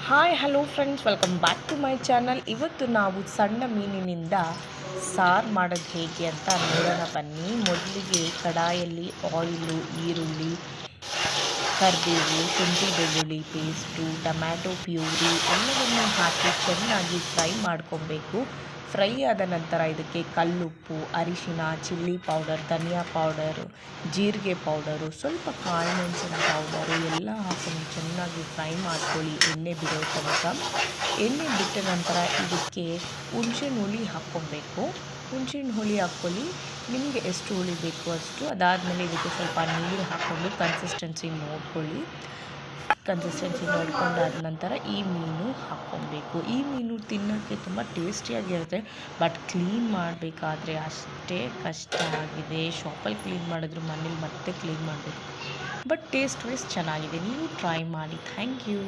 Hi hello friends, welcome back to my channel. ಇವತ್ತು ನಾವು ಸಣ್ಣ ಮೀನಿನಿಂದ ಸಾರು ಮಾಡೋದು ಹೇಗೆ ಅಂತ ನೋಡೋಣ ಬನ್ನಿ. ಮೊದಲಿಗೆ ಕಡಾಯಲ್ಲಿ ಆಯಿಲು, ಈರುಳ್ಳಿ, ಕರಿಬೇವು, ಶುಂಠಿ ಬೆಳ್ಳುಳ್ಳಿ ಪೇಸ್ಟು, ಟೊಮ್ಯಾಟೊ ಪ್ಯೂರಿ ಎಲ್ಲವನ್ನೂ ಹಾಕಿ ಚೆನ್ನಾಗಿ ಫ್ರೈ ಮಾಡ್ಕೊಬೇಕು. ಫ್ರೈ ಆದ ನಂತರ ಇದಕ್ಕೆ ಕಲ್ಲುಪ್ಪು, ಅರಿಶಿನ, ಚಿಲ್ಲಿ ಪೌಡರ್, ಧನಿಯಾ ಪೌಡರು, ಜೀರಿಗೆ ಪೌಡರು, ಸ್ವಲ್ಪ ಕಾಳು ಮೆಣಸಿನ ಪೌಡರು ಎಲ್ಲ ಹಾಕೊಂಡು ಚೆನ್ನಾಗಿ ಫ್ರೈ ಮಾಡ್ಕೊಳ್ಳಿ ಎಣ್ಣೆ ಬಿಡೋ ತನಕ. ಎಣ್ಣೆ ಬಿಟ್ಟ ನಂತರ ಇದಕ್ಕೆ ಹುಣಸೆಹಣ್ಣು ಹುಳಿ ಹಾಕ್ಕೊಬೇಕು. ಹುಣಸೆಹಣ್ಣು ಹುಳಿ ಹಾಕ್ಕೊಳ್ಳಿ, ನಿಮಗೆ ಎಷ್ಟು ಹುಳಿ ಬೇಕು ಅಷ್ಟು. ಅದಾದಮೇಲೆ ಇದಕ್ಕೆ ಸ್ವಲ್ಪ ನೀರು ಹಾಕ್ಕೊಂಡು ಕನ್ಸಿಸ್ಟೆನ್ಸಿ ನೋಡ್ಕೊಳ್ಳಿ. ಕನ್ಸಿಸ್ಟೆನ್ಸಿ ನೋಡ್ಕೊಂಡಾದ ನಂತರ ಈ ಮೀನು ಹಾಕ್ಕೊಬೇಕು. ಈ ಮೀನು ತಿನ್ನೋಕ್ಕೆ ತುಂಬ ಟೇಸ್ಟಿಯಾಗಿರುತ್ತೆ, ಬಟ್ ಕ್ಲೀನ್ ಮಾಡಬೇಕಾದ್ರೆ ಅಷ್ಟೇ ಕಷ್ಟ ಆಗಿದೆ. ಶಾಪಲ್ಲಿ ಕ್ಲೀನ್ ಮಾಡಿದ್ರು ಮನೇಲಿ ಮತ್ತೆ ಕ್ಲೀನ್ ಮಾಡಬೇಕು, ಬಟ್ ಟೇಸ್ಟ್ ವೈಸ್ ಚೆನ್ನಾಗಿದೆ. ನೀವು ಟ್ರೈ ಮಾಡಿ. Thank you.